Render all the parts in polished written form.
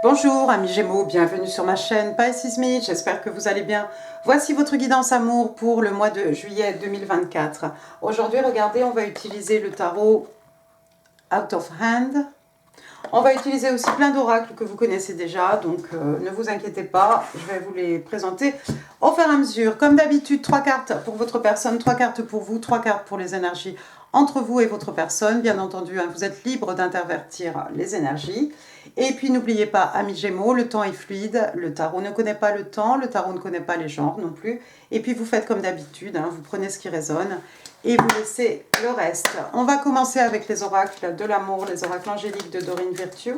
Bonjour amis Gémeaux, bienvenue sur ma chaîne Pisces Me, j'espère que vous allez bien. Voici votre guidance amour pour le mois de juillet 2024. Aujourd'hui, regardez, on va utiliser le tarot Out of Hand. On va utiliser aussi plein d'oracles que vous connaissez déjà, donc ne vous inquiétez pas, je vais vous les présenter au fur et à mesure. Comme d'habitude, 3 cartes pour votre personne, 3 cartes pour vous, 3 cartes pour les énergies entre vous et votre personne. Bien entendu, hein, vous êtes libre d'intervertir les énergies. Et puis n'oubliez pas, amis Gémeaux, le temps est fluide, le tarot ne connaît pas le temps, le tarot ne connaît pas les genres non plus. Et puis vous faites comme d'habitude, hein, vous prenez ce qui résonne et vous laissez le reste. On va commencer avec les oracles de l'amour, les oracles angéliques de Dorine Virtue.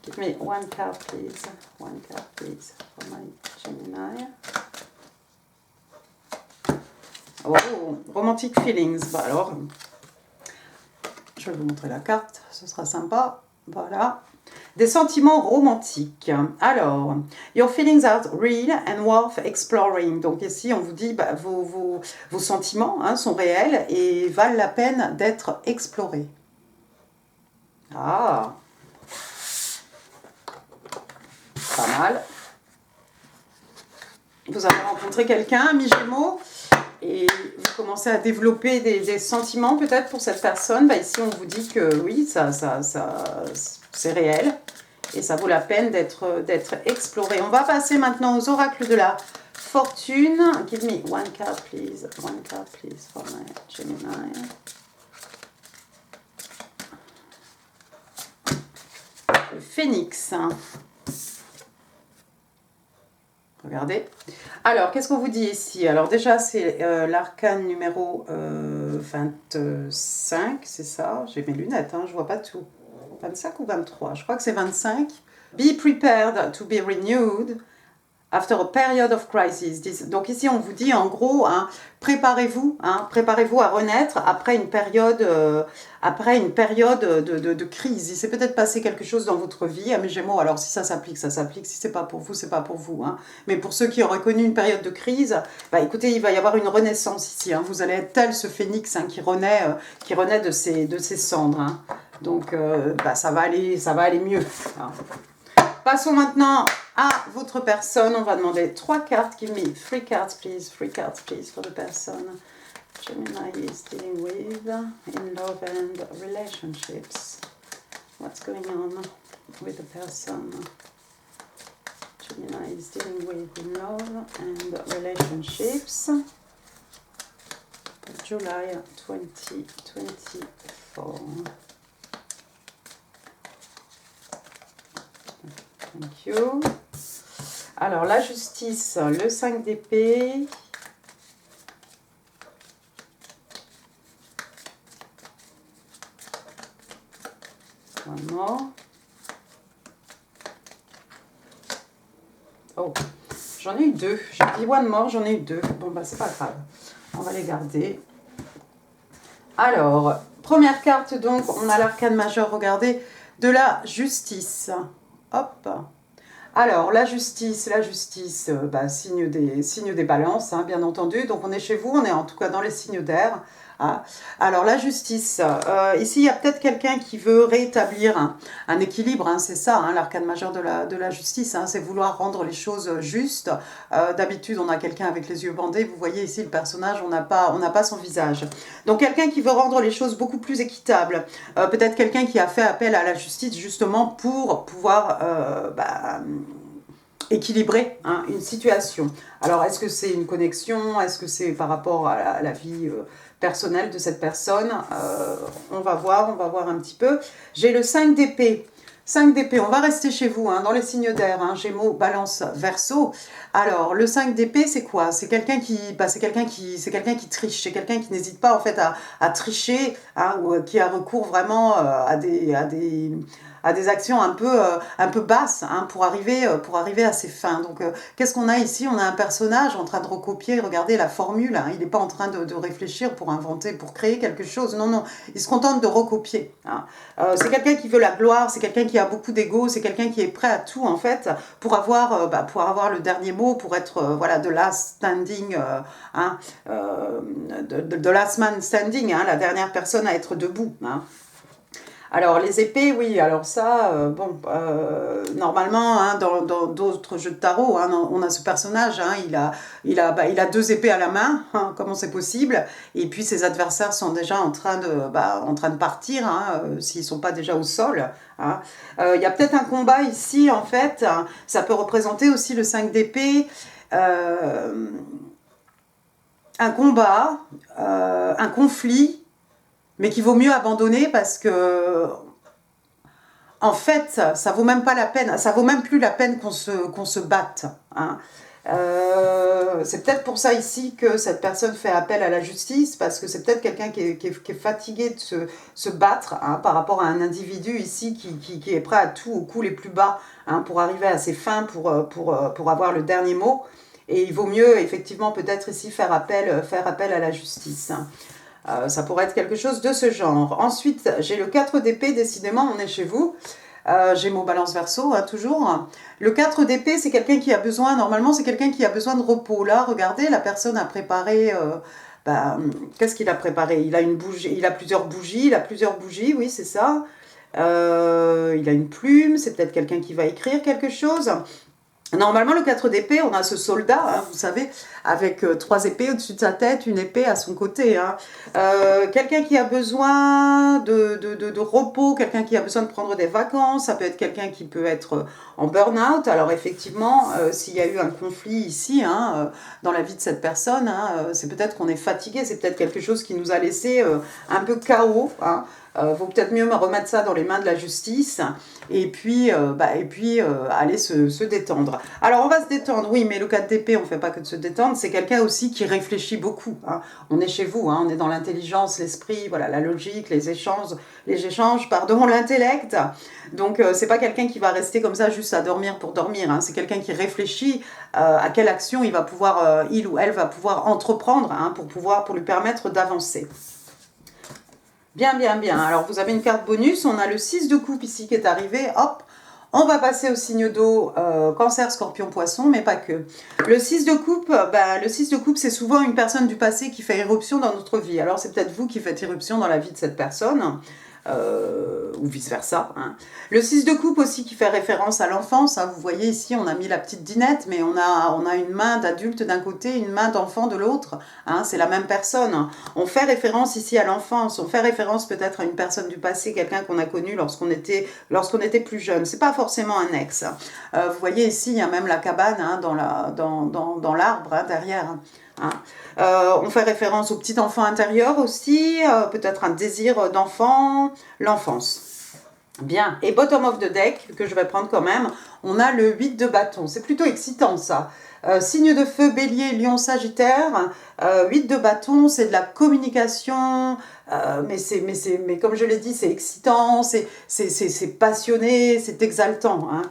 Give me one card, please. One card, please, for my Gemini. Oh, romantic feelings. Bah alors, je vais vous montrer la carte, ce sera sympa. Voilà. Des sentiments romantiques. Alors, your feelings are real and worth exploring. Donc ici, on vous dit, bah, vos sentiments hein, sont réels et valent la peine d'être explorés. Ah, pas mal. Vous avez rencontré quelqu'un, amis Gémeaux, et vous commencez à développer des sentiments peut-être pour cette personne. Bah, ici, on vous dit que oui, c'est réel. Et ça vaut la peine d'être exploré. On va passer maintenant aux oracles de la fortune. Give me one card, please. One card, please, for my Gemini. Le phénix. Regardez. Alors, qu'est-ce qu'on vous dit ici? Alors déjà, c'est l'arcane numéro 25, c'est ça? J'ai mes lunettes, hein, je vois pas tout. 25 ou 23? Je crois que c'est 25. Be prepared to be renewed after a period of crisis. Donc ici, on vous dit en gros, hein, préparez-vous à renaître après une période de crise. Il s'est peut-être passé quelque chose dans votre vie, mes Gémeaux. Alors si ça s'applique, ça s'applique. Si c'est pas pour vous, c'est pas pour vous. Hein. Mais pour ceux qui auraient connu une période de crise, bah écoutez, il va y avoir une renaissance ici. Hein. Vous allez être tel ce phénix hein, qui renaît de ses cendres. Hein. Donc bah, ça va aller mieux. Hein. Passons maintenant à votre personne. On va demander 3 cartes. Give me 3 cards, please. 3 cards, please, for the person Gemini is dealing with in love and relationships. What's going on with the person Gemini is dealing with in love and relationships for July 2024. Thank you. Alors, la justice, le 5 d'épée. One more. Oh, j'en ai eu 2. J'ai dit one more, j'en ai eu 2. Bon, bah, c'est pas grave. On va les garder. Alors, première carte, donc, on a l'arcane majeur, regardez, de la justice. Hop. Alors, la justice, bah, signe des balances, hein, bien entendu. Donc, on est chez vous, on est en tout cas dans les signes d'air. Hein. Alors, la justice, ici, il y a peut-être quelqu'un qui veut rétablir un équilibre, hein, c'est ça, hein, l'arcane majeur de la justice, hein, c'est vouloir rendre les choses justes. D'habitude, on a quelqu'un avec les yeux bandés, vous voyez ici le personnage, on n'a pas son visage. Donc, quelqu'un qui veut rendre les choses beaucoup plus équitables. Peut-être quelqu'un qui a fait appel à la justice justement pour pouvoir équilibrer hein, une situation. Alors, est-ce que c'est une connexion? Est-ce que c'est par rapport à la vie personnelle de cette personne? On va voir un petit peu. J'ai le 5 d'épée. 5 d'épée, on va rester chez vous, hein, dans les signes d'air, hein, Gémeaux, Balance, Verseau. Alors, le 5 d'épée, c'est quoi? C'est quelqu'un qui triche, c'est quelqu'un qui n'hésite pas en fait à tricher, hein, ou qui a recours vraiment à des actions un peu basses hein, pour arriver à ses fins. Donc, qu'est-ce qu'on a ici? On a un personnage en train de recopier, regardez la formule, hein, il n'est pas en train de réfléchir pour inventer, pour créer quelque chose. Non, non, il se contente de recopier. Hein. C'est quelqu'un qui veut la gloire, c'est quelqu'un qui a beaucoup d'ego, c'est quelqu'un qui est prêt à tout en fait pour avoir le dernier mot, pour être voilà the last standing, the last man standing, hein, la dernière personne à être debout. Hein. Alors, les épées, oui, alors ça, bon, normalement, hein, dans d'autres jeux de tarot, hein, on a ce personnage, hein, il a deux épées à la main, hein, comment c'est possible? Et puis, ses adversaires sont déjà en train de partir, hein, s'ils ne sont pas déjà au sol. Hein. Il y a peut-être un combat ici, en fait, hein, ça peut représenter aussi le 5 d'épée, un combat, un conflit, mais qu'il vaut mieux abandonner parce que en fait, ça vaut même pas la peine, ça vaut même plus la peine qu'on se batte. Hein. C'est peut-être pour ça ici que cette personne fait appel à la justice, parce que c'est peut-être quelqu'un qui est fatigué de se battre, hein, par rapport à un individu ici qui est prêt à tout, aux coups les plus bas, hein, pour arriver à ses fins, pour avoir le dernier mot. Et il vaut mieux effectivement peut-être ici faire appel à la justice. Hein. Ça pourrait être quelque chose de ce genre. Ensuite, j'ai le 4 d'épée, décidément, on est chez vous. Gémeaux, balance, verseau, hein, toujours. Le 4 d'épée, c'est quelqu'un qui a besoin, normalement, c'est quelqu'un qui a besoin de repos. Là, regardez, la personne a préparé... qu'est-ce qu'il a préparé? Il a une bougie, il a plusieurs bougies, oui, c'est ça. Il a une plume, c'est peut-être quelqu'un qui va écrire quelque chose. Normalement, le 4 d'épée, on a ce soldat, hein, vous savez, avec 3 épées au-dessus de sa tête, une épée à son côté. Hein. Quelqu'un qui a besoin de repos, quelqu'un qui a besoin de prendre des vacances, ça peut être quelqu'un qui peut être en burn-out. Alors effectivement, s'il y a eu un conflit ici, hein, dans la vie de cette personne, hein, c'est peut-être qu'on est fatigué, c'est peut-être quelque chose qui nous a laissé un peu KO. Hein. Vaut peut-être mieux me remettre ça dans les mains de la justice et puis, aller se détendre. Alors on va se détendre, oui, mais le 4 d'épée, on ne fait pas que de se détendre, c'est quelqu'un aussi qui réfléchit beaucoup. Hein. On est chez vous, hein, on est dans l'intelligence, l'esprit, voilà, la logique, les échanges, l'intellect. Donc c'est pas quelqu'un qui va rester comme ça juste à dormir pour dormir, hein. C'est quelqu'un qui réfléchit à quelle action il va pouvoir, il ou elle va pouvoir entreprendre, hein, pour lui permettre d'avancer. Bien, bien, bien. Alors, vous avez une carte bonus. On a le 6 de coupe ici qui est arrivé. Hop, on va passer au signe d'eau, cancer, scorpion, poisson, mais pas que. Le 6 de coupe, c'est souvent une personne du passé qui fait éruption dans notre vie. Alors, c'est peut-être vous qui faites éruption dans la vie de cette personne. Ou vice-versa. Hein. Le 6 de coupe aussi qui fait référence à l'enfance. Hein. Vous voyez ici, on a mis la petite dinette, mais on a une main d'adulte d'un côté, une main d'enfant de l'autre. Hein. C'est la même personne. On fait référence ici à l'enfance. On fait référence peut-être à une personne du passé, quelqu'un qu'on a connu lorsqu'on était plus jeune. C'est pas forcément un ex. Vous voyez ici, il y a même la cabane, hein, dans l'arbre, hein, derrière. Hein. On fait référence au petit enfant intérieur aussi, peut-être un désir d'enfant, l'enfance. Bien, et bottom of the deck, que je vais prendre quand même, on a le 8 de bâton. C'est plutôt excitant ça. Signe de feu, bélier, lion, sagittaire. 8 de bâton, c'est de la communication, mais comme je l'ai dit, c'est excitant, c'est passionné, c'est exaltant. Hein.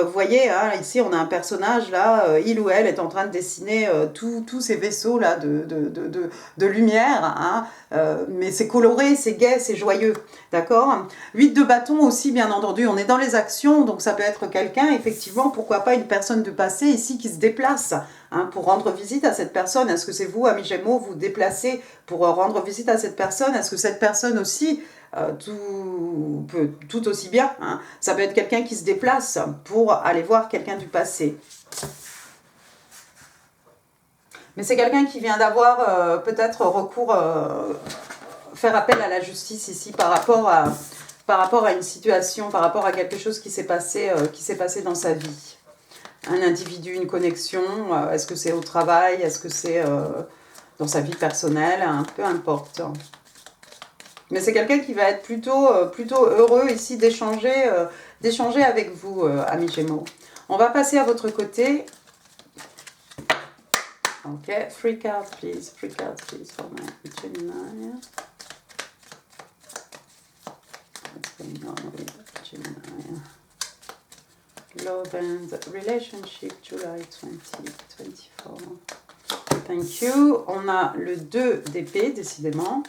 Vous voyez, hein, ici on a un personnage, là, il ou elle est en train de dessiner tous ces vaisseaux là de lumière, hein, mais c'est coloré, c'est gai, c'est joyeux, d'accord. 8 de bâton aussi, bien entendu, on est dans les actions, donc ça peut être quelqu'un, effectivement, pourquoi pas une personne de passé ici qui se déplace, hein, pour rendre visite à cette personne. Est-ce que c'est vous, amis Gémeaux, vous déplacez pour rendre visite à cette personne? Est-ce que cette personne aussi, tout aussi bien, hein, ça peut être quelqu'un qui se déplace pour aller voir quelqu'un du passé. Mais c'est quelqu'un qui vient d'avoir peut-être recours, faire appel à la justice ici par rapport à une situation, par rapport à quelque chose qui s'est passé dans sa vie. Un individu, une connexion, est-ce que c'est au travail, est-ce que c'est dans sa vie personnelle, hein, peu importe. Mais c'est quelqu'un qui va être plutôt heureux ici d'échanger avec vous, amis Gémeaux. On va passer à votre côté. Ok, 3 cards please for my Gemini. What's going on with Gemini? Love and relationship, July 2024. Thank you. On a le 2 d'épée, décidément.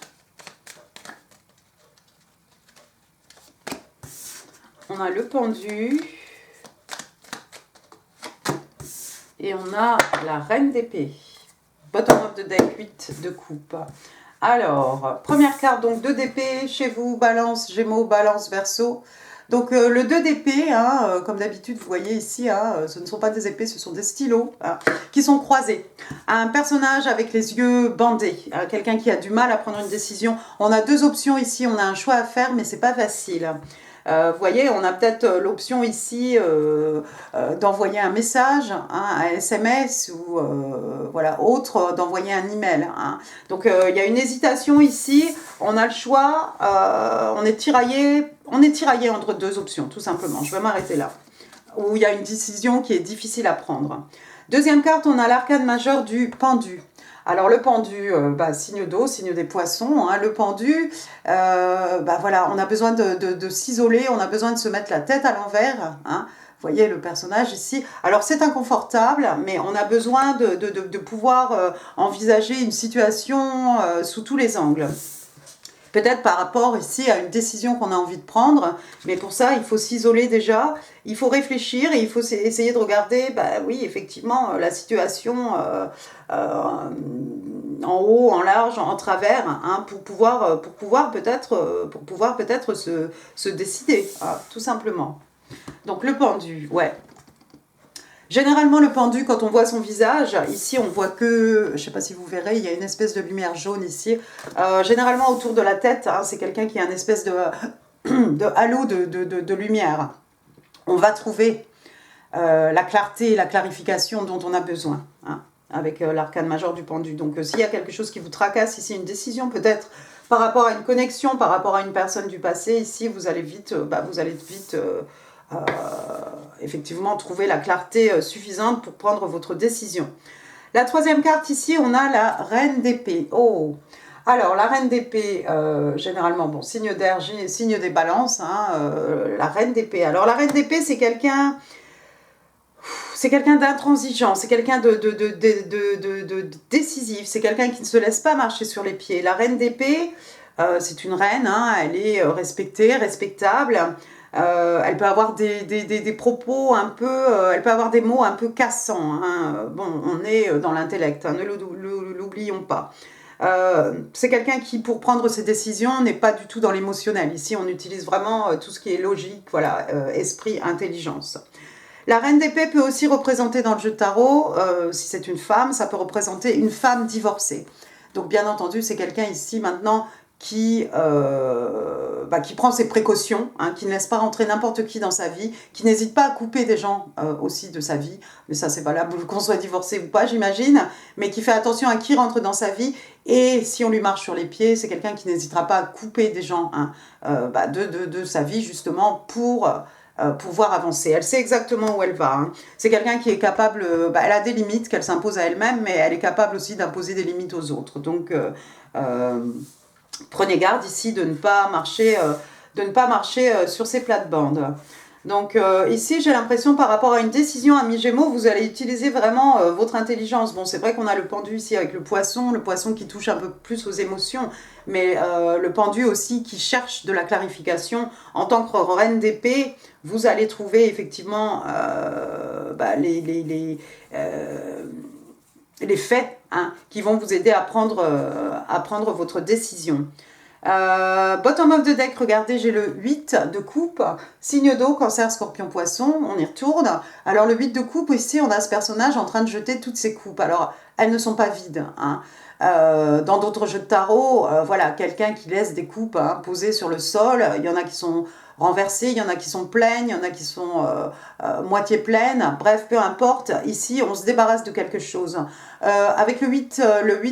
On a le pendu. Et on a la reine d'épée. Bottom of the deck, 8 de coupe. Alors, première carte, donc 2 d'épée chez vous, balance, gémeaux, balance, verseau. Donc le 2 d'épée, hein, comme d'habitude, vous voyez ici, hein, ce ne sont pas des épées, ce sont des stylos hein, qui sont croisés. Un personnage avec les yeux bandés, hein, quelqu'un qui a du mal à prendre une décision. On a 2 options ici, on a un choix à faire, mais c'est pas facile. Vous voyez, on a peut-être l'option ici d'envoyer un message, hein, un SMS ou voilà, autre, d'envoyer un email. Hein. Donc il y a une hésitation ici, on a le choix, on est tiraillé entre 2 options, tout simplement. Je vais m'arrêter là. Où il y a une décision qui est difficile à prendre. Deuxième carte, on a l'arcane majeur du pendu. Alors le pendu, signe d'eau, signe des poissons, hein, le pendu, voilà, on a besoin de s'isoler, on a besoin de se mettre la tête à l'envers, hein. Vous voyez le personnage ici. Alors c'est inconfortable, mais on a besoin de pouvoir envisager une situation sous tous les angles. Peut-être par rapport ici à une décision qu'on a envie de prendre, mais pour ça, il faut s'isoler déjà, il faut réfléchir et il faut essayer de regarder, oui, effectivement, la situation en haut, en large, en travers, hein, pour pouvoir peut-être se décider, hein, tout simplement. Donc le pendu, ouais. Généralement, le pendu, quand on voit son visage, ici, on voit que, je ne sais pas si vous verrez, il y a une espèce de lumière jaune ici. Généralement, autour de la tête, hein, c'est quelqu'un qui a une espèce de halo de lumière. On va trouver la clarté et la clarification dont on a besoin, hein, avec l'arcane majeur du pendu. Donc, s'il y a quelque chose qui vous tracasse ici, une décision peut-être par rapport à une connexion, par rapport à une personne du passé, ici, vous allez vite effectivement trouver la clarté suffisante pour prendre votre décision. La troisième carte ici, on a la reine d'épée. Oh, alors la reine d'épée, généralement, bon, signe d'air, signe des balances, hein, la reine d'épée. Alors la reine d'épée, c'est quelqu'un d'intransigeant, c'est quelqu'un de décisif, c'est quelqu'un qui ne se laisse pas marcher sur les pieds. La reine d'épée, c'est une reine, hein, elle est respectée, respectable. Elle peut avoir des propos un peu, elle peut avoir des mots un peu cassants. Hein. Bon, on est dans l'intellect, hein, ne l'oublions pas. C'est quelqu'un qui, pour prendre ses décisions, n'est pas du tout dans l'émotionnel. Ici, on utilise vraiment tout ce qui est logique, voilà, esprit, intelligence. La reine d'épée peut aussi représenter dans le jeu de tarot, si c'est une femme, ça peut représenter une femme divorcée. Donc bien entendu, c'est quelqu'un ici maintenant qui prend ses précautions, hein, qui ne laisse pas rentrer n'importe qui dans sa vie, qui n'hésite pas à couper des gens aussi de sa vie, mais ça c'est valable qu'on soit divorcé ou pas j'imagine, mais qui fait attention à qui rentre dans sa vie, et si on lui marche sur les pieds, c'est quelqu'un qui n'hésitera pas à couper des gens hein, de sa vie justement pour pouvoir avancer. Elle sait exactement où elle va. Hein. C'est quelqu'un qui est capable, elle a des limites qu'elle s'impose à elle-même, mais elle est capable aussi d'imposer des limites aux autres. Donc, prenez garde ici de ne pas marcher, sur ces plates-bandes. Donc ici, j'ai l'impression par rapport à une décision à mi-gémeaux, vous allez utiliser vraiment votre intelligence. Bon, c'est vrai qu'on a le pendu ici avec le poisson qui touche un peu plus aux émotions, mais le pendu aussi qui cherche de la clarification. En tant que reine d'épée, vous allez trouver effectivement les faits hein, qui vont vous aider à prendre votre décision. Bottom of the deck, regardez, j'ai le 8 de coupe, signe d'eau, cancer, scorpion, poisson, on y retourne. Alors le 8 de coupe, ici, on a ce personnage en train de jeter toutes ses coupes. Alors, elles ne sont pas vides. Hein. Dans d'autres jeux de tarot, voilà, quelqu'un qui laisse des coupes hein, posées sur le sol, il y en a qui sont renversées, il y en a qui sont pleines, il y en a qui sont moitié pleines, bref, peu importe, ici on se débarrasse de quelque chose. Avec le 8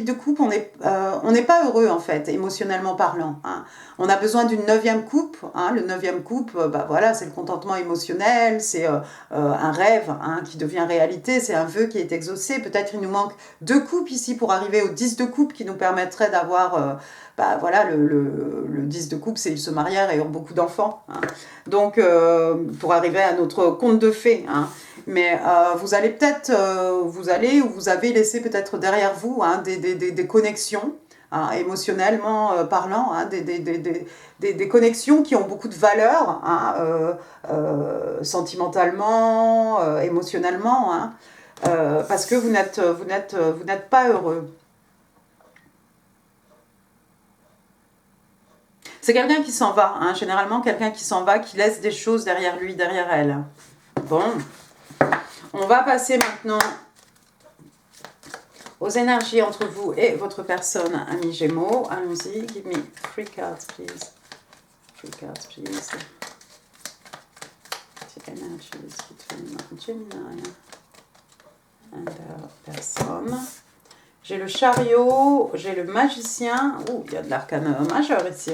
de coupe, on n'est pas heureux en fait, émotionnellement parlant. Hein. On a besoin d'une 9e coupe, hein. Le 9e coupe, voilà, c'est le contentement émotionnel, c'est un rêve hein, qui devient réalité, c'est un vœu qui est exaucé, peut-être il nous manque 2 coupes ici pour arriver au 10 de coupe qui nous permettrait d'avoir... voilà, le 10 de coupe, c'est ils se marièrent et ont beaucoup d'enfants. Hein. Donc, pour arriver à notre conte de fées. Hein. Mais vous allez peut-être, vous avez laissé peut-être derrière vous hein, des connexions, hein, émotionnellement parlant, hein, des connexions qui ont beaucoup de valeur, hein, sentimentalement, émotionnellement, hein, parce que vous n'êtes pas heureux. C'est quelqu'un qui s'en va, hein, généralement quelqu'un qui s'en va, qui laisse des choses derrière lui, derrière elle. Bon, on va passer maintenant aux énergies entre vous et votre personne, ami Gémeaux. Allons-y, give me 3 cards, please. 3 cards, please. The energies between Gemini and their person. J'ai le chariot, j'ai le magicien. Ouh, il y a de l'arcane majeur ici.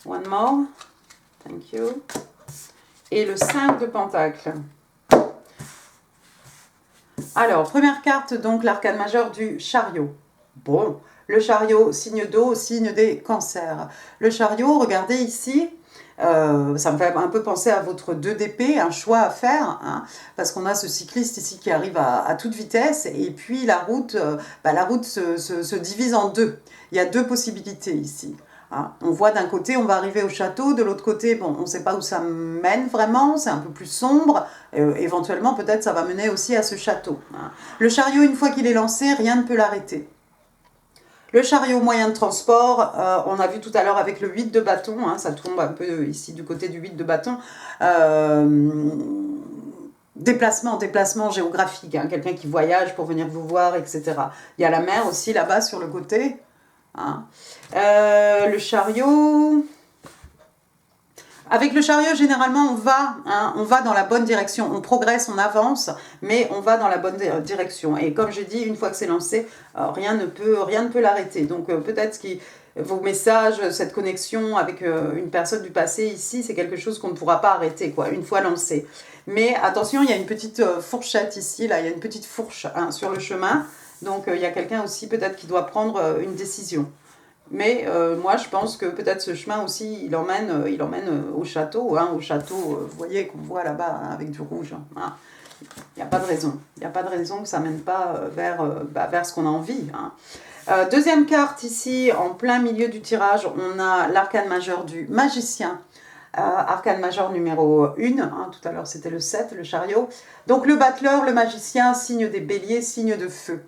One more. Thank you. Et le 5 de pentacles. Alors, première carte, donc l'arcane majeur du chariot. Bon, le chariot, signe d'eau, signe des cancers. Le chariot, regardez ici, ça me fait un peu penser à votre 2 d'épée, un choix à faire, hein, parce qu'on a ce cycliste ici qui arrive à toute vitesse, et puis la route se divise en deux. Il y a 2 possibilités ici. Hein. On voit d'un côté, on va arriver au château, de l'autre côté, bon, on ne sait pas où ça mène vraiment, c'est un peu plus sombre, éventuellement peut-être ça va mener aussi à ce château. Hein. Le chariot, une fois qu'il est lancé, rien ne peut l'arrêter. Le chariot, moyen de transport, on a vu tout à l'heure avec le 8 de bâton, hein, ça tombe un peu ici du côté du 8 de bâton, déplacement géographique, hein, quelqu'un qui voyage pour venir vous voir, etc. Il y a la mer aussi là-bas sur le côté. Hein. Le chariot... Avec le chariot, généralement, on va dans la bonne direction. On progresse, on avance, mais on va dans la bonne direction. Et comme je dis, une fois que c'est lancé, rien ne peut l'arrêter. Donc peut-être que vos messages, cette connexion avec une personne du passé ici, c'est quelque chose qu'on ne pourra pas arrêter, quoi, une fois lancé. Mais attention, il y a une petite fourchette ici, là, il y a une petite fourche, hein, sur le chemin. Donc il y a quelqu'un aussi peut-être qui doit prendre une décision. Mais moi, je pense que peut-être ce chemin aussi, il emmène au château. Hein, au château, vous voyez, qu'on voit là-bas, hein, avec du rouge. Hein. Il n'y a pas de raison. Il n'y a pas de raison que ça ne mène pas vers ce qu'on a envie. Hein. Deuxième carte ici, en plein milieu du tirage, on a l'arcane majeur du magicien. Arcane majeur numéro 1. Hein, tout à l'heure, c'était le 7, le chariot. Donc le battleur, le magicien, signe des béliers, signe de feu.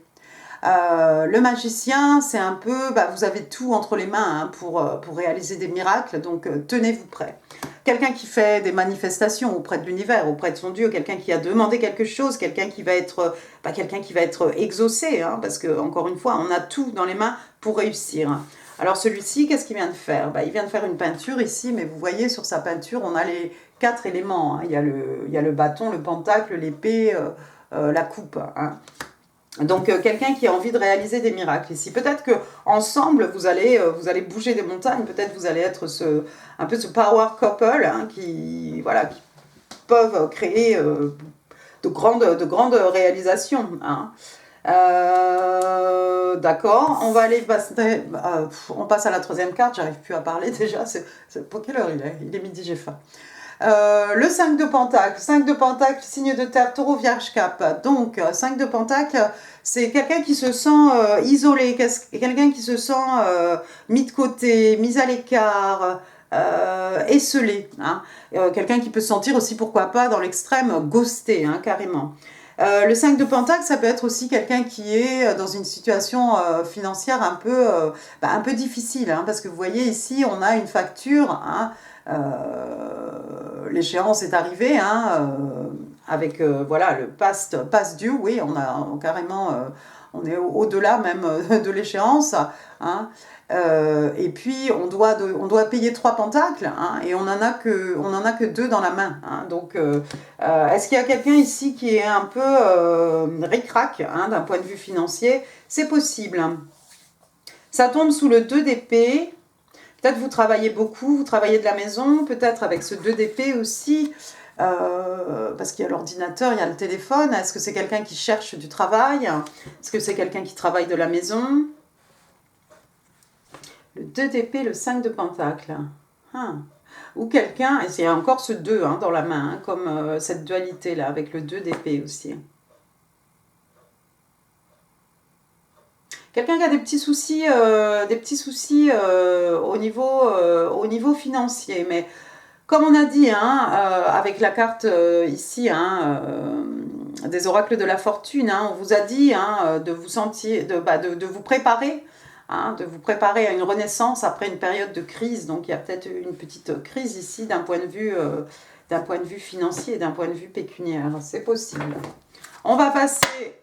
Le magicien, c'est un peu, vous avez tout entre les mains, hein, pour réaliser des miracles, donc tenez-vous prêts. Quelqu'un qui fait des manifestations auprès de l'univers, auprès de son Dieu, quelqu'un qui a demandé quelque chose, quelqu'un qui va être exaucé, hein, parce que encore une fois, on a tout dans les mains pour réussir. Alors celui-ci, qu'est-ce qu'il vient de faire? Il vient de faire une peinture ici, mais vous voyez sur sa peinture, on a les 4 éléments. Hein. Il y a le bâton, le pentacle, l'épée, la coupe. Hein. Donc quelqu'un qui a envie de réaliser des miracles ici. Peut-être que ensemble vous allez bouger des montagnes. Peut-être vous allez être un peu ce power couple, hein, qui peuvent créer de grandes réalisations. Hein. D'accord, on va aller passer, on passe à la 3e carte. J'arrive plus à parler déjà. Pour quelle heure il est? Il est midi, j'ai faim. Le 5 de Pentacle, signe de terre, taureau, vierge, cap. Donc, 5 de Pentacle, c'est quelqu'un qui se sent isolé, quelqu'un qui se sent mis de côté, mis à l'écart, esselé. Hein. Quelqu'un qui peut se sentir aussi, pourquoi pas, dans l'extrême, ghosté, hein, carrément. Le 5 de Pentacle, ça peut être aussi quelqu'un qui est dans une situation financière un peu difficile, hein, parce que vous voyez ici, on a une facture, hein, l'échéance est arrivée, hein, avec le past due, oui, on est au-delà même de l'échéance, hein, et puis on doit payer 3 pentacles, hein, et on en a que 2 dans la main, hein, donc est-ce qu'il y a quelqu'un ici qui est un peu ric-rac, hein, d'un point de vue financier? C'est possible. Ça tombe sous le 2 d'épée. Peut-être vous travaillez beaucoup, vous travaillez de la maison, peut-être avec ce 2 d'épée aussi, parce qu'il y a l'ordinateur, il y a le téléphone. Est-ce que c'est quelqu'un qui cherche du travail? Est-ce que c'est quelqu'un qui travaille de la maison? Le 2 d'épée, le 5 de pentacle. Ou quelqu'un, et c'est encore ce 2, hein, dans la main, hein, comme cette dualité-là, avec le 2 d'épée aussi. Quelqu'un qui a des petits soucis au niveau financier. Mais comme on a dit, hein, avec la carte ici, hein, des oracles de la fortune, hein, on vous a dit, hein, de vous préparer hein, de vous préparer à une renaissance après une période de crise. Donc il y a peut-être une petite crise ici d'un point de vue financier, d'un point de vue pécuniaire. C'est possible. On va passer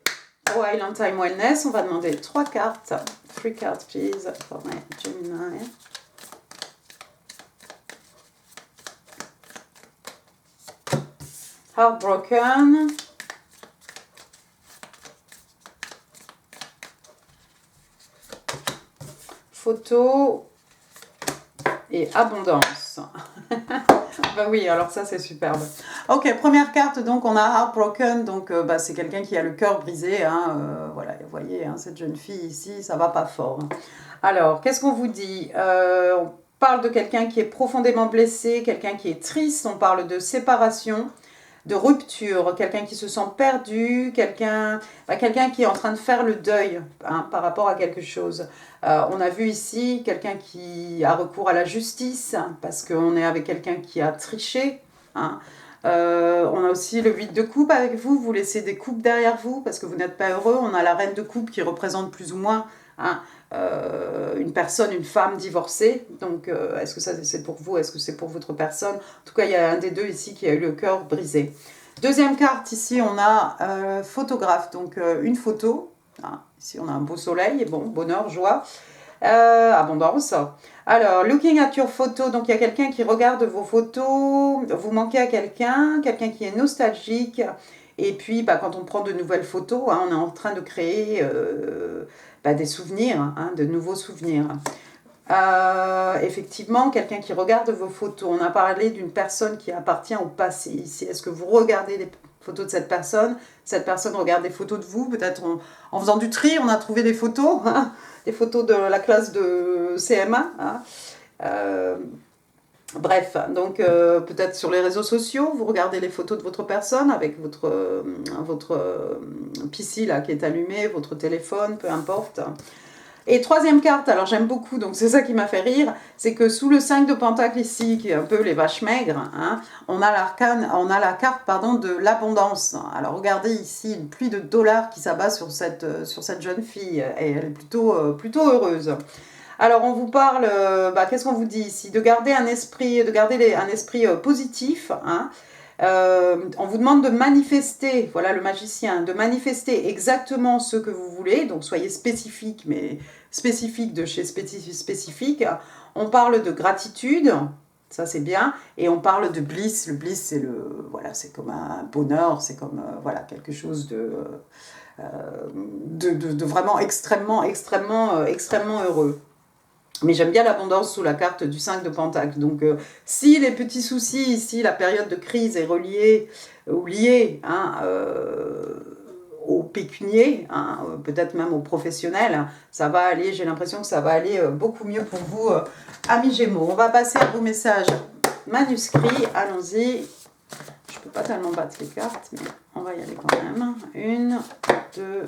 au Island Time Wellness. On va demander 3 cartes. 3 cards, please, for my Gemini. Heartbroken. Photo et abondance. Ben oui, alors ça c'est superbe. Ok, première carte, donc on a Heartbroken, donc c'est quelqu'un qui a le cœur brisé. Hein, voilà, vous voyez, hein, cette jeune fille ici, ça va pas fort. Alors, qu'est-ce qu'on vous dit? On parle de quelqu'un qui est profondément blessé, quelqu'un qui est triste, on parle de séparation, de rupture, quelqu'un qui se sent perdu, quelqu'un qui est en train de faire le deuil, hein, par rapport à quelque chose. On a vu ici quelqu'un qui a recours à la justice, parce qu'on est avec quelqu'un qui a triché. Hein. On a aussi le 8 de coupe avec vous, vous laissez des coupes derrière vous, parce que vous n'êtes pas heureux. On a la reine de coupe qui représente plus ou moins... Hein, une personne, une femme divorcée. Donc, est-ce que ça c'est pour vous? Est-ce que c'est pour votre personne? En tout cas, il y a un des deux ici qui a eu le cœur brisé. Deuxième carte, ici, on a photographe. Donc, une photo. Ah, ici, on a un beau soleil. Bon, bonheur, joie, abondance. Alors, looking at your photo. Donc, il y a quelqu'un qui regarde vos photos. Vous manquez à quelqu'un qui est nostalgique. Et puis, quand on prend de nouvelles photos, hein, on est en train de créer des souvenirs, hein, de nouveaux souvenirs. Effectivement, quelqu'un qui regarde vos photos. On a parlé d'une personne qui appartient au passé ici. Est-ce que vous regardez les photos de cette personne? Cette personne regarde des photos de vous. Peut-être en faisant du tri, on a trouvé des photos, hein, des photos de la classe de CM1. Hein. Bref, donc peut-être sur les réseaux sociaux, vous regardez les photos de votre personne avec votre PC là, qui est allumé, votre téléphone, peu importe. Et troisième carte, alors j'aime beaucoup, donc c'est ça qui m'a fait rire, c'est que sous le 5 de Pentacle ici, qui est un peu les vaches maigres, hein, on a la carte de l'abondance. Alors regardez ici, une pluie de dollars qui s'abat sur cette jeune fille, et elle est plutôt heureuse. Alors, on vous parle, qu'est-ce qu'on vous dit ici? De garder un esprit, positif. Hein. On vous demande de manifester, voilà le magicien, de manifester exactement ce que vous voulez. Donc, soyez spécifique, mais spécifique de chez spécifique. On parle de gratitude, ça c'est bien. Et on parle de bliss. Le bliss, c'est c'est comme un bonheur, c'est comme quelque chose de vraiment extrêmement heureux. Mais j'aime bien l'abondance sous la carte du 5 de Pentacle. Donc, si les petits soucis ici, la période de crise est reliée ou liée au pécunier, hein, peut-être même au professionnel, ça va aller, j'ai l'impression que ça va aller beaucoup mieux pour vous, amis Gémeaux. On va passer à vos messages manuscrits. Allons-y. Je ne peux pas tellement battre les cartes, mais on va y aller quand même. 1, 2,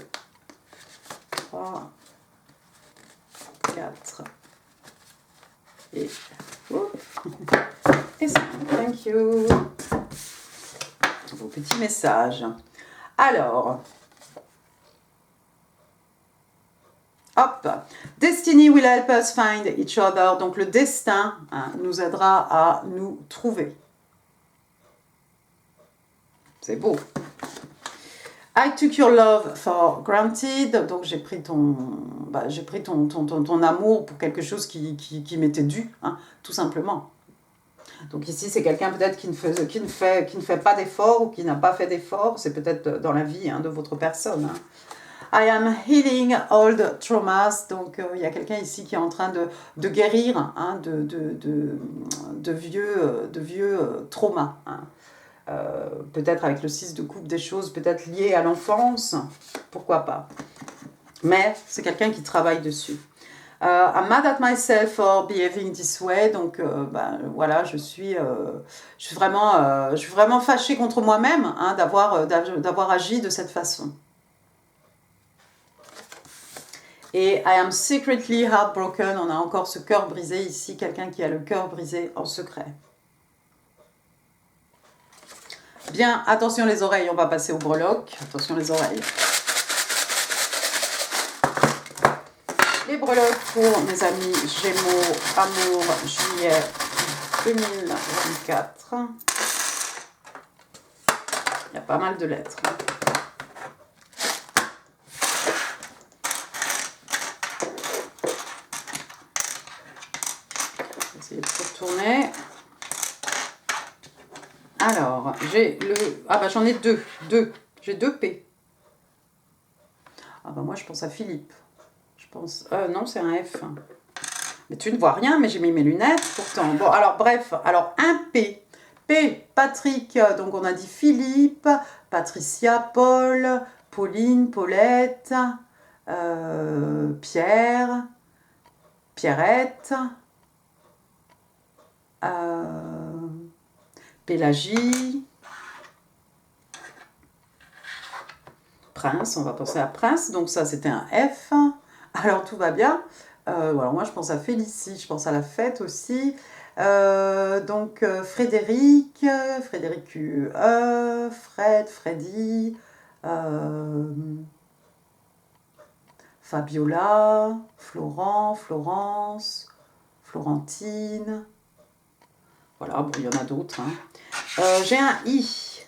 3, 4... Et ça, thank you. Vos petits messages. Alors, hop, Destiny will help us find each other. Donc le destin nous aidera à nous trouver. C'est beau. I took your love for granted. Donc j'ai pris ton amour pour quelque chose qui m'était dû, hein, tout simplement. Donc ici c'est quelqu'un peut-être qui ne fait pas d'effort ou qui n'a pas fait d'effort. C'est peut-être dans la vie, hein, de votre personne. Hein. I am healing old traumas. Donc il y a quelqu'un ici qui est en train de guérir, hein, de vieux traumas. Hein. Peut-être avec le 6 de coupe, des choses peut-être liées à l'enfance, pourquoi pas. Mais c'est quelqu'un qui travaille dessus. I'm mad at myself for behaving this way. Donc voilà, je suis vraiment fâchée contre moi-même, hein, d'avoir agi de cette façon. Et I am secretly heartbroken. On a encore ce cœur brisé ici, quelqu'un qui a le cœur brisé en secret. Bien, attention les oreilles, on va passer au breloque. Attention les oreilles. Les breloques pour mes amis Gémeaux, amour, juillet 2024. Il y a pas mal de lettres. Essayer de retourner. Alors, j'ai le... Ah bah j'en ai deux. J'ai deux P. Ah bah moi je pense à Philippe. Je pense... non, c'est un F. Mais tu ne vois rien, mais j'ai mis mes lunettes pourtant. Bon, alors bref. Alors, un P. P, Patrick. Donc on a dit Philippe, Patricia, Paul, Pauline, Paulette, Pierre, Pierrette, Pélagie, Prince, on va penser à Prince, donc ça c'était un F, alors tout va bien. Alors moi je pense à Félicie, je pense à la fête aussi. Donc Frédéric, Frédéric QE, Fred, Freddy, Fabiola, Florent, Florence, Florentine. Voilà, bon, il y en a d'autres. Hein. J'ai un I.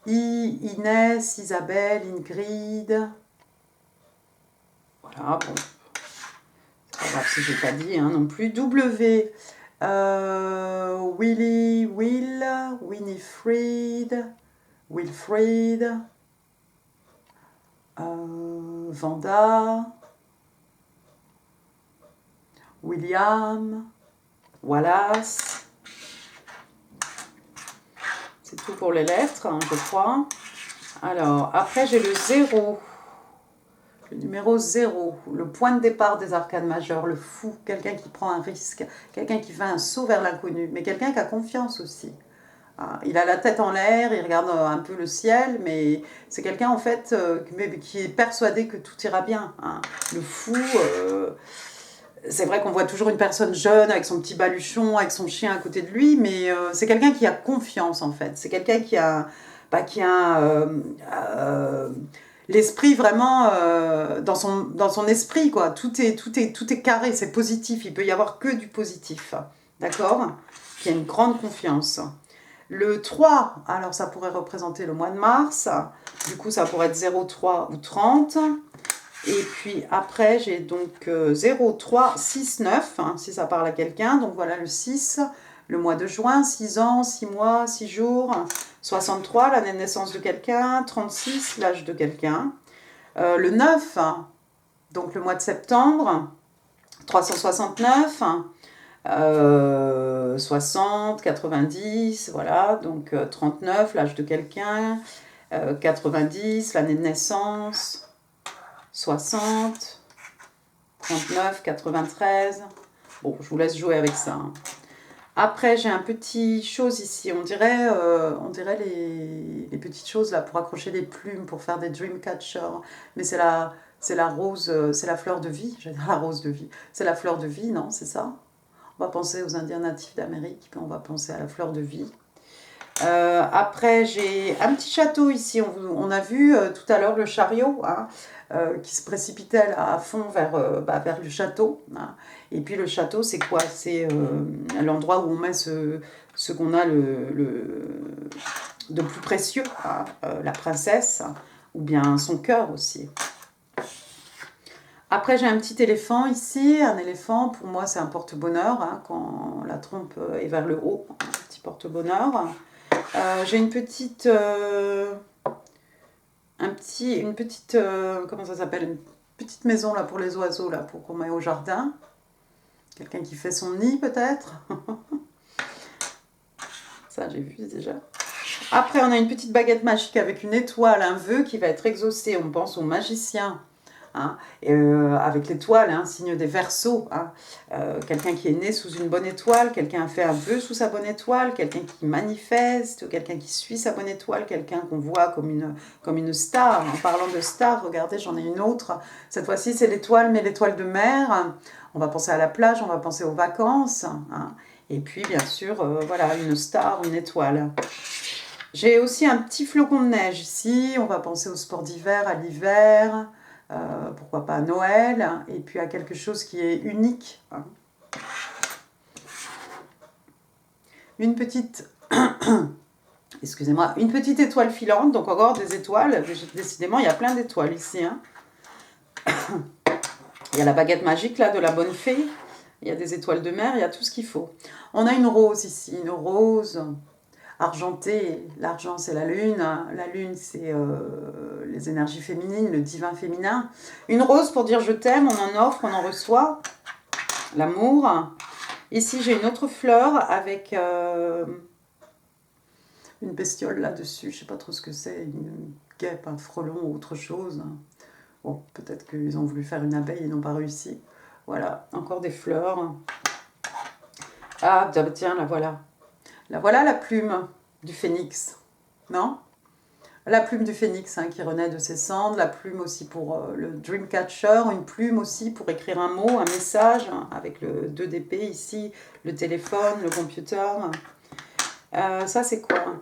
Inès, Isabelle, Ingrid. Voilà, bon. C'est pas grave si je n'ai pas dit hein, non plus. W. Willy, Will, Winifred, Wilfried. Vanda. William. Wallace. C'est tout pour les lettres, hein, je crois. Alors, après, j'ai le 0. Le numéro 0. Le point de départ des arcanes majeures. Le fou. Quelqu'un qui prend un risque. Quelqu'un qui fait un saut vers l'inconnu. Mais quelqu'un qui a confiance aussi. Il a la tête en l'air, il regarde un peu le ciel, mais c'est quelqu'un en fait qui est persuadé que tout ira bien. Hein. Le fou... c'est vrai qu'on voit toujours une personne jeune avec son petit baluchon, avec son chien à côté de lui, mais c'est quelqu'un qui a confiance en fait. C'est quelqu'un qui a, l'esprit vraiment dans son esprit quoi. Tout est carré, c'est positif. Il peut y avoir que du positif, d'accord? Qui a une grande confiance. Le 3, alors ça pourrait représenter le mois de mars. Du coup, ça pourrait être 03 ou 30. Et puis après, j'ai donc 0, 3, 6, 9, hein, si ça parle à quelqu'un. Donc voilà le 6, le mois de juin, 6 ans, 6 mois, 6 jours. 63, l'année de naissance de quelqu'un. 36, l'âge de quelqu'un. Le 9, donc le mois de septembre. 369, 60, 90, voilà. Donc 39, l'âge de quelqu'un. 90, l'année de naissance. 60, 39, 93. Bon, je vous laisse jouer avec ça. Hein. Après, j'ai un petit chose ici. On dirait les petites choses là pour accrocher les plumes, pour faire des dream catchers. Mais c'est la rose, c'est la fleur de vie. J'allais dire la rose de vie. C'est la fleur de vie, non? C'est ça? On va penser aux Indiens natifs d'Amérique, puis on va penser à la fleur de vie. Après, j'ai un petit château ici. On a vu tout à l'heure le chariot hein, qui se précipitait là, à fond vers le château. Hein. Et puis le château, c'est quoi? C'est l'endroit où on met ce qu'on a de plus précieux, hein, la princesse, ou bien son cœur aussi. Après, j'ai un petit éléphant ici. Un éléphant, pour moi, c'est un porte-bonheur. Hein, quand la trompe est vers le haut, un petit porte-bonheur. J'ai une petite... comment ça s'appelle? Une petite maison là pour les oiseaux, là, pour qu'on met au jardin. Quelqu'un qui fait son nid, peut-être. Ça, j'ai vu déjà. Après, on a une petite baguette magique avec une étoile, un vœu qui va être exaucé. On pense au magicien. Hein, avec l'étoile, hein, signe des Verseaux. Hein, quelqu'un qui est né sous une bonne étoile, quelqu'un a fait un vœu sous sa bonne étoile, quelqu'un qui manifeste, quelqu'un qui suit sa bonne étoile, quelqu'un qu'on voit comme une star. En parlant de star, regardez, j'en ai une autre. Cette fois-ci, c'est l'étoile, mais l'étoile de mer. On va penser à la plage, on va penser aux vacances. Hein, et puis, bien sûr, voilà, une star, une étoile. J'ai aussi un petit flocon de neige ici. On va penser au sport d'hiver, à l'hiver. pourquoi pas à Noël, et puis à quelque chose qui est unique. Hein. Une petite... Excusez-moi, une petite étoile filante, donc encore des étoiles. Décidément, il y a plein d'étoiles ici. Hein. Il y a la baguette magique là de la bonne fée. Il y a des étoiles de mer, il y a tout ce qu'il faut. On a une rose ici, une rose argentée. L'argent, c'est la lune. La lune, c'est les énergies féminines, le divin féminin. Une rose pour dire je t'aime, on en offre, on en reçoit. L'amour. Ici, j'ai une autre fleur avec une bestiole là-dessus. Je ne sais pas trop ce que c'est, une guêpe, un frelon ou autre chose. Bon, peut-être qu'ils ont voulu faire une abeille, ils n'ont pas réussi. Voilà, encore des fleurs. Ah, tiens, la voilà. La voilà, la plume du phénix. Non? La plume du phénix hein, qui renaît de ses cendres. La plume aussi pour le Dreamcatcher. Une plume aussi pour écrire un mot, un message. Hein, avec le 2 d'épée ici. Le téléphone, le computer. Ça, c'est quoi?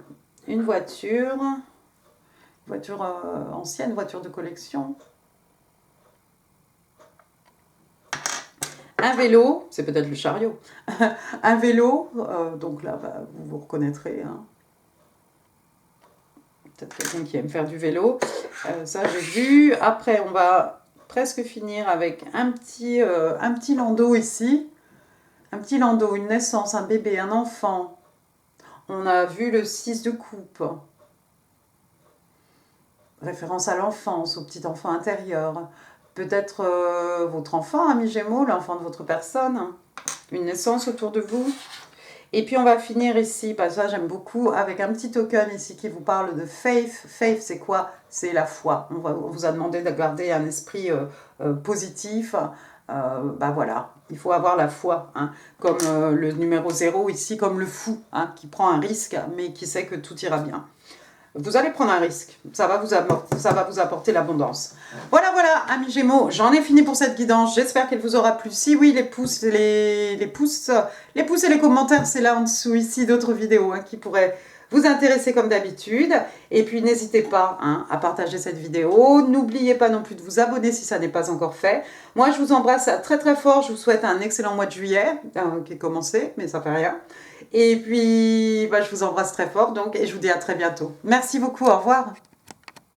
Une voiture. Voiture ancienne, voiture de collection. Un vélo, c'est peut-être le chariot. Un vélo, donc là, bah, vous vous reconnaîtrez. Hein. Peut-être quelqu'un qui aime faire du vélo. Ça, j'ai vu. Après, on va presque finir avec un petit landau ici. Un petit landau, une naissance, un bébé, un enfant. On a vu le 6 de coupe. Référence à l'enfance, au petit enfant intérieur. Peut-être votre enfant, ami Gémeaux, l'enfant de votre personne. Une naissance autour de vous. Et puis on va finir ici, parce que ça j'aime beaucoup, avec un petit token ici qui vous parle de faith. Faith c'est quoi? C'est la foi. On vous a demandé de garder un esprit positif. Bah voilà, il faut avoir la foi. Hein. Comme le numéro 0 ici, comme le fou, hein, qui prend un risque, mais qui sait que tout ira bien. Vous allez prendre un risque, ça va vous apporter l'abondance. Voilà, amis Gémeaux, j'en ai fini pour cette guidance, j'espère qu'elle vous aura plu. Si oui, les pouces et les commentaires, c'est là en dessous, ici, d'autres vidéos hein, qui pourraient vous intéresser comme d'habitude. Et puis n'hésitez pas hein, à partager cette vidéo, n'oubliez pas non plus de vous abonner si ça n'est pas encore fait. Moi, je vous embrasse très très fort, je vous souhaite un excellent mois de juillet, qui est commencé, mais ça fait rien. Et puis, bah, je vous embrasse très fort donc, et je vous dis à très bientôt. Merci beaucoup, au revoir.